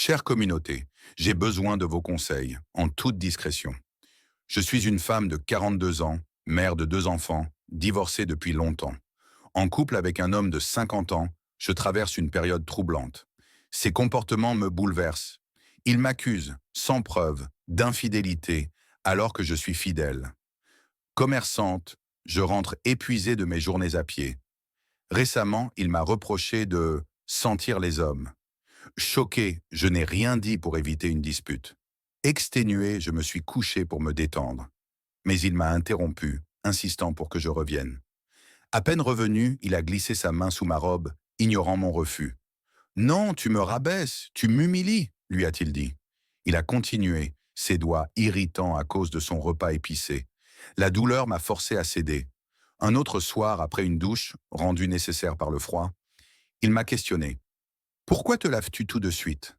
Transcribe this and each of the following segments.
Chère communauté, j'ai besoin de vos conseils, en toute discrétion. Je suis une femme de 42 ans, mère de 2 enfants, divorcée depuis longtemps. En couple avec un homme de 50 ans, je traverse une période troublante. Ses comportements me bouleversent. Il m'accuse, sans preuve, d'infidélité, alors que je suis fidèle. Commerçante, je rentre épuisée de mes journées à pied. Récemment, il m'a reproché de sentir les hommes. Choqué, je n'ai rien dit pour éviter une dispute. Exténué, je me suis couché pour me détendre. Mais il m'a interrompu, insistant pour que je revienne. À peine revenu, il a glissé sa main sous ma robe, ignorant mon refus. «Non, tu me rabaisses, tu m'humilies», lui a-t-il dit. Il a continué, ses doigts irritants à cause de son repas épicé. La douleur m'a forcé à céder. Un autre soir, après une douche, rendue nécessaire par le froid, il m'a questionné. «Pourquoi te laves-tu tout de suite?»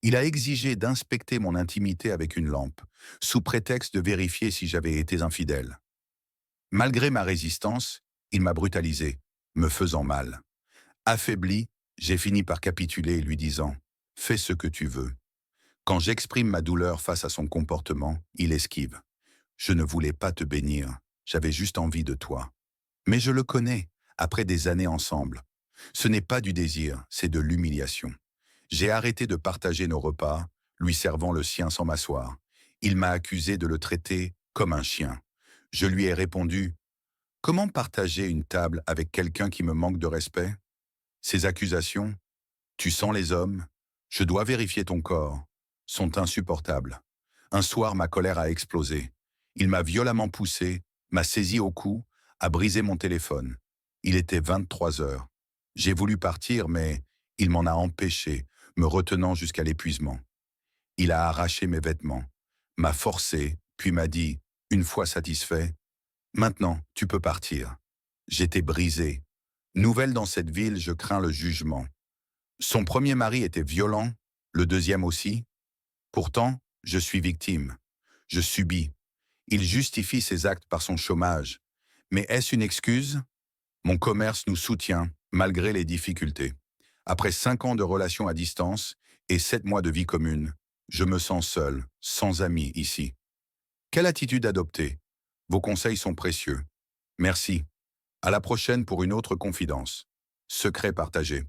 Il a exigé d'inspecter mon intimité avec une lampe, sous prétexte de vérifier si j'avais été infidèle. Malgré ma résistance, il m'a brutalisé, me faisant mal. Affaibli, j'ai fini par capituler, lui disant « Fais ce que tu veux ». Quand j'exprime ma douleur face à son comportement, il esquive. Je ne voulais pas te bénir, j'avais juste envie de toi. Mais je le connais, après des années ensemble. Ce n'est pas du désir, c'est de l'humiliation. J'ai arrêté de partager nos repas, lui servant le sien sans m'asseoir. Il m'a accusé de le traiter comme un chien. Je lui ai répondu « Comment partager une table avec quelqu'un qui me manque de respect ?» Ces accusations « Tu sens les hommes, je dois vérifier ton corps » sont insupportables. Un soir, ma colère a explosé. Il m'a violemment poussé, m'a saisi au cou, a brisé mon téléphone. Il était 23 heures. J'ai voulu partir, mais il m'en a empêché, me retenant jusqu'à l'épuisement. Il a arraché mes vêtements, m'a forcé, puis m'a dit, une fois satisfait, «Maintenant, tu peux partir». J'étais brisé. Nouvelle dans cette ville, je crains le jugement. Son premier mari était violent, le deuxième aussi. Pourtant, je suis victime. Je subis. Il justifie ses actes par son chômage. Mais est-ce une excuse? Mon commerce nous soutient, malgré les difficultés. Après 5 ans de relations à distance et 7 mois de vie commune, je me sens seul, sans amis ici. Quelle attitude adopter? Vos conseils sont précieux. Merci. À la prochaine pour une autre confidence. Secret partagé.